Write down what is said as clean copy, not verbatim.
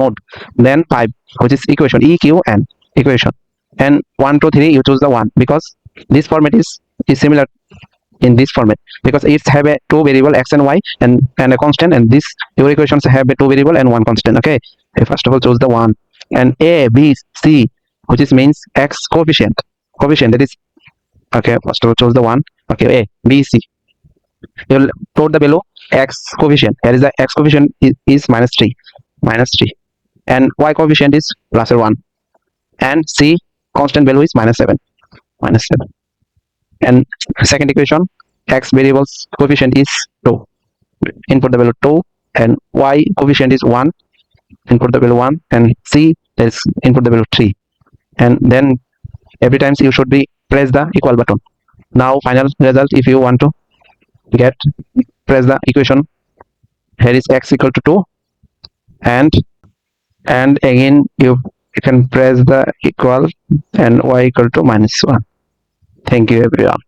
mode. Then 5, which is equation, EQN equation. And 1, 2, 3, you choose the 1 because this format is similar in this format because it's have a two variable x and y and a constant, and this your equations have a two variable and one constant. Okay, first of all choose the 1 and a b c, which is means x coefficient that is okay. First of all choose the 1. Okay, a b c, you'll put the value x coefficient. Here is the x coefficient is -3, and y coefficient is +1, and c constant value is -7. And second equation, x variables coefficient is 2, input the value 2, and y coefficient is 1, input the value 1, and c is input the value 3. And then every time you should be press the equal button. Now final result, if you want to get, press the equation. Here is x equal to 2, and again you can press the equal and y equal to -1. Thank you everyone.